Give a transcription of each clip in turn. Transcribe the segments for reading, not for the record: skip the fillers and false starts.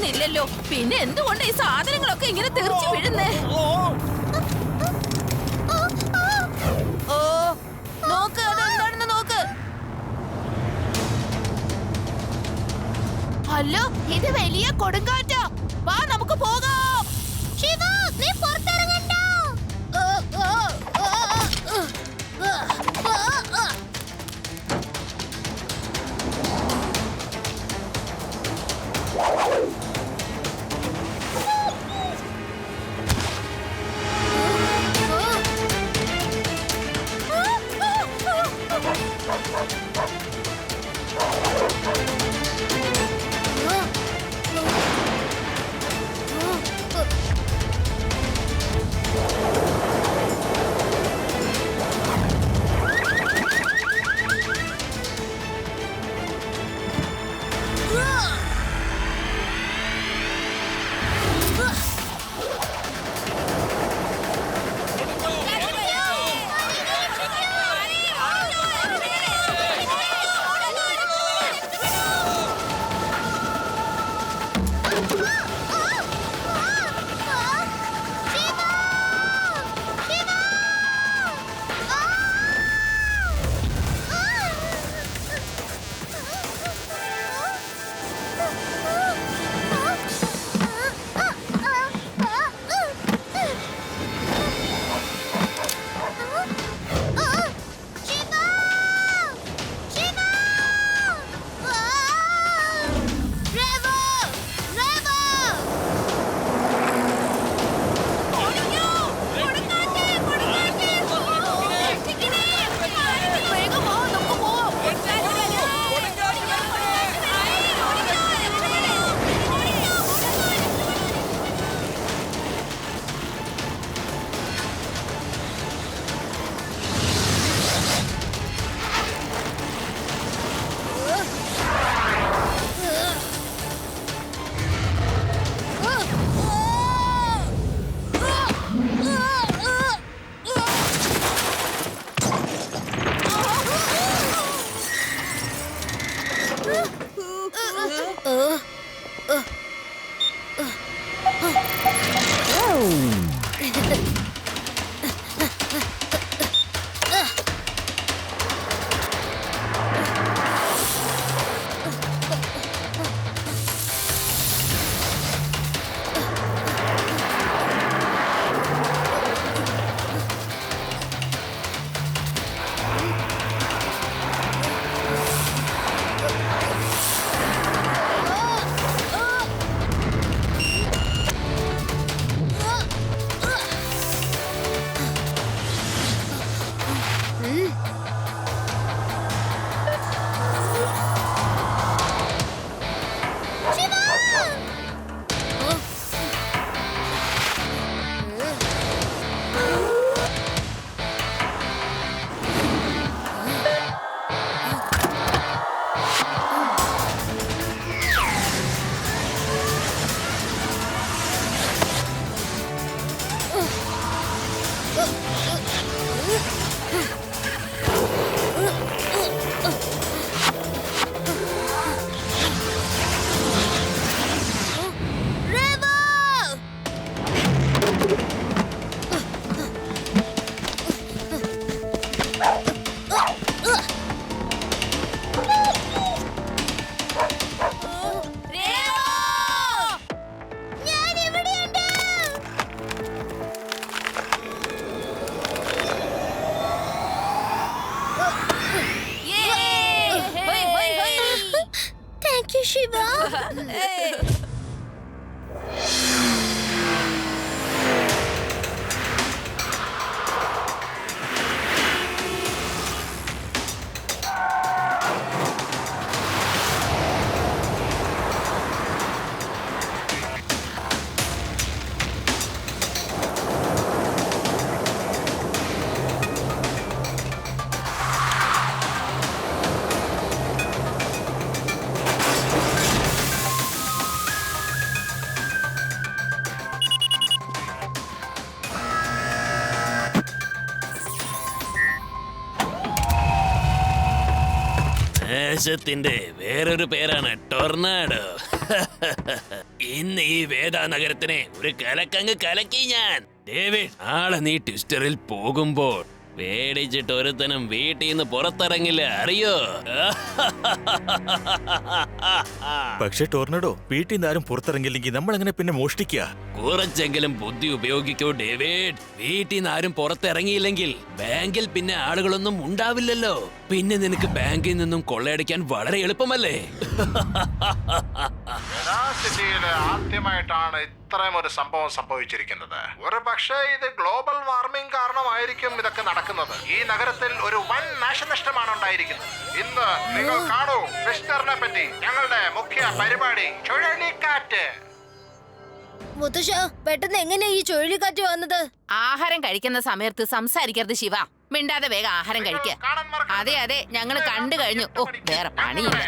കാണുന്നില്ലല്ലോ. പിന്നെ എന്തുകൊണ്ട് ഈ സാധനങ്ങളൊക്കെ ഇങ്ങനെ തെറിച്ചു വീഴുന്നേ? ഓ നോക്ക്, അതെന്താണെന്ന് നോക്ക്. അല്ലോ, ഇത് വലിയ കൊടുങ്കാറ്റാ. വാ നമുക്ക് പോകാം. ശിവ, നീ പുറത്തിറങ്ങണ്ട. നാശത്തിന്റെ വേറൊരു പേരാണ് ടൊർണാഡോ. ഇന്ന് ഈ വേദ നഗരത്തിനെ ഒരു കലക്കങ്ങ് കലക്കി ഞാൻ. ഡേവിഡ്, നാളെ നീ ട്വിസ്റ്ററിൽ പോകുമ്പോൾ പേടിച്ചിട്ട് ഒരുത്തനും വീട്ടിൽ നിന്ന് പുറത്തിറങ്ങില്ല, അറിയോ? പക്ഷേ ടോർണഡോ, വീട്ടിൽ നിന്ന് ആരും പുറത്തിറങ്ങില്ലെങ്കിൽ നമ്മൾ എങ്ങനെ പിന്നെ മോഷ്ടിക്കുക? കുറച്ചെങ്കിലും ബുദ്ധി ഉപയോഗിക്കൂ ഡേവിഡ്. വീട്ടിൽ നിന്ന് ആരും പുറത്തിറങ്ങിയില്ലെങ്കിൽ ബാങ്കിൽ പിന്നെ ആളുകളൊന്നും ഉണ്ടാവില്ലല്ലോ. പിന്നെ നിനക്ക് ബാങ്കിൽ നിന്നും കൊള്ളയടിക്കാൻ വളരെ എളുപ്പമല്ലേ? സിറ്റിയില് ആദ്യമായിട്ടാണ് ഇത്രയും ഒരു സംഭവം സംഭവിച്ചിരിക്കുന്നത്. ഒരു പക്ഷേ ഇത് ഗ്ലോബൽ വാർമിംഗ് കാരണമായിരിക്കും ഇതൊക്കെ നടക്കുന്നത്. ഈ നഗരത്തിൽ ഒരു വൻ നാശനഷ്ടമാണ് ഉണ്ടായിരിക്കുന്നത്. ഇന്ന് നിങ്ങൾ കാണൂ ട്വിസ്റ്ററിനെ പറ്റി ഞങ്ങളുടെ മുഖ്യ പരിപാടി ചുഴലിക്കാറ്റ്. മുത്തശ്ശ, പെട്ടെന്ന് എങ്ങനെയാ ഈ ചുഴലിക്കാറ്റ് വന്നത്? ആഹാരം കഴിക്കുന്ന സമയത്ത് സംസാരിക്കരുത് ശിവ. മിണ്ടാതെ വേഗം ആഹാരം കഴിക്ക. കാണാൻ മറക്കരുത്. അതെ അതെ, ഞങ്ങൾ കണ്ടു കഴിഞ്ഞു. ഓ, വേറെ പണിയില്ല.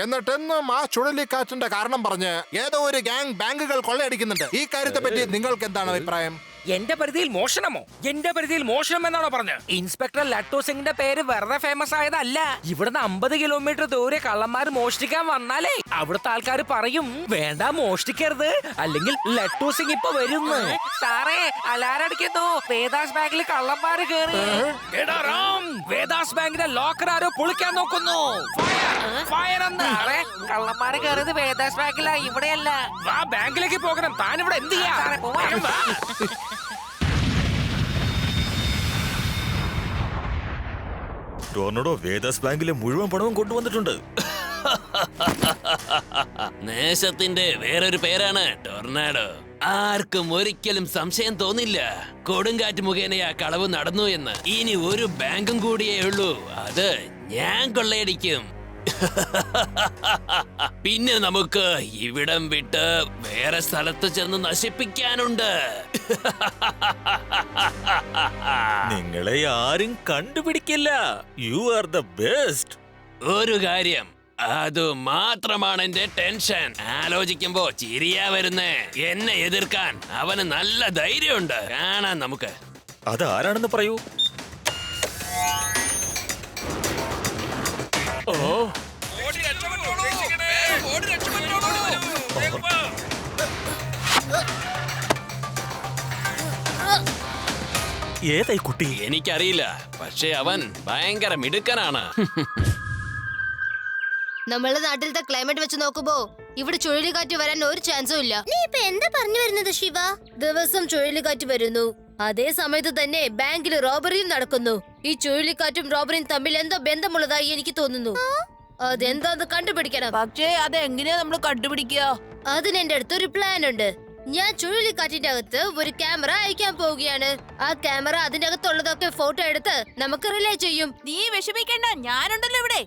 എന്നിട്ടെന്നും ആ ചുഴലിക്കാറ്റിന്റെ കാരണം പറഞ്ഞ് ഏതോ ഒരു ഗ്യാങ് ബാങ്കുകൾ കൊള്ളയടിക്കുന്നുണ്ട്. ഈ കാര്യത്തെ പറ്റി നിങ്ങൾക്ക് എന്താണ് അഭിപ്രായം? എന്റെ പരിധിയിൽ മോഷണമോ? എന്റെ പരിധിയിൽ മോഷണം എന്നാണോ പറഞ്ഞത്? ഇൻസ്പെക്ടർ ലട്ടു സിംഗിന്റെ പേര് വെറുതെ ഫേമസ് ആയതല്ല. ഇവിടുന്ന് 50 കിലോമീറ്റർ ദൂരെ കള്ളന്മാർ മോഷ്ടിക്കാൻ വന്നാലേ അവിടുത്തെ ആൾക്കാർ പറയും വേണ്ട മോഷ്ടിക്കരുത്, അല്ലെങ്കിൽ ലട്ടു സിംഗ് ഇപ്പൊ വരുന്നു. സാറേ, അലാറടിക്കുന്നു, വേദാസ് ബാങ്കിൽ കള്ളന്മാര് കേറി. എടാ റാം, വേദാസ് ബാങ്കിന്റെ ലോക്കർ ആരോ പൊളിക്കാൻ നോക്കുന്നു. ഫയർ എന്ന്. സാറേ, കള്ളന്മാര് കയറിയത് വേദാസ് ബാങ്കിലാ, ഇവിടെയല്ല. വാ, ബാങ്കിലേക്ക് പോകണം. താൻ ഇവിടെ എന്ത് ചെയ്യാ? വേഗം വാ. ടോർണഡോ വേദാസ് ബാങ്കിലെ മുഴുവൻ പണവും കൊണ്ടുവന്നിട്ടുണ്ട്. നേശത്തിന്റെ വേറൊരു പേരാണ് ടൊർണാഡോ. ആർക്കും ഒരിക്കലും സംശയം തോന്നില്ല കൊടുങ്കാറ്റ് മുഖേനയാ കളവ് നടന്നു എന്ന്. ഇനി ഒരു ബാങ്കും കൂടിയേ ഉള്ളൂ, അത് ഞാൻ കൊള്ളയടിക്കും. പിന്നെ നമുക്ക് ഇവിടം വിട്ട് വേറെ സ്ഥലത്ത് ചെന്ന് നശിപ്പിക്കാനുണ്ട്. നിങ്ങളെ ആരും കണ്ടുപിടിക്കില്ല. You are the best. ഒരു കാര്യം, അത് മാത്രമാണ് എന്റെ ടെൻഷൻ. ആലോചിക്കുമ്പോ ചിരിയാ വരുന്നേ. എന്നെ എതിർക്കാൻ അവന് നല്ല ധൈര്യമുണ്ട്. കാണാൻ നമുക്ക്. അതാരാണെന്ന് പറയൂ. ഏതായി കുട്ടി? എനിക്കറിയില്ല, പക്ഷെ അവൻ ഭയങ്കര മിടുക്കനാണ്. നമ്മളെ നാട്ടിലത്തെ ക്ലൈമറ്റ് വെച്ച് നോക്കുമ്പോ ഇവിടെ ചുഴലിക്കാറ്റ് വരാൻ ഒരു ചാൻസും ഇല്ല. നീ ഇപ്പൊ എന്താ പറഞ്ഞു വരുന്നത് ശിവ? ദിവസം ചുഴലിക്കാറ്റ് വരുന്നു, അതേ സമയത്ത് തന്നെ ബാങ്കിൽ റോബറിയും നടക്കുന്നു. ഈ ചുഴലിക്കാറ്റും റോബറിയും തമ്മിൽ എന്തോ ബന്ധമുള്ളതായി എനിക്ക് തോന്നുന്നു. അതെന്താന്ന് കണ്ടുപിടിക്കണം. പക്ഷേ അതെങ്ങനെയാ നമ്മൾ കണ്ടുപിടിക്കുക? അതിന് എന്റെ അടുത്തൊരു പ്ലാൻ ഉണ്ട്. ഞാൻ ചുഴലിക്കാറ്റിന്റെ അകത്ത് ഒരു ക്യാമറ അയക്കാൻ പോവുകയാണ്. ആ ക്യാമറ അതിന്റെ അകത്തുള്ളതൊക്കെ ഫോട്ടോ എടുത്ത് നമുക്ക് റിലേ ചെയ്യും. നീ വിഷമിക്കണ്ട, ഞാനുണ്ടല്ലോ ഇവിടെ.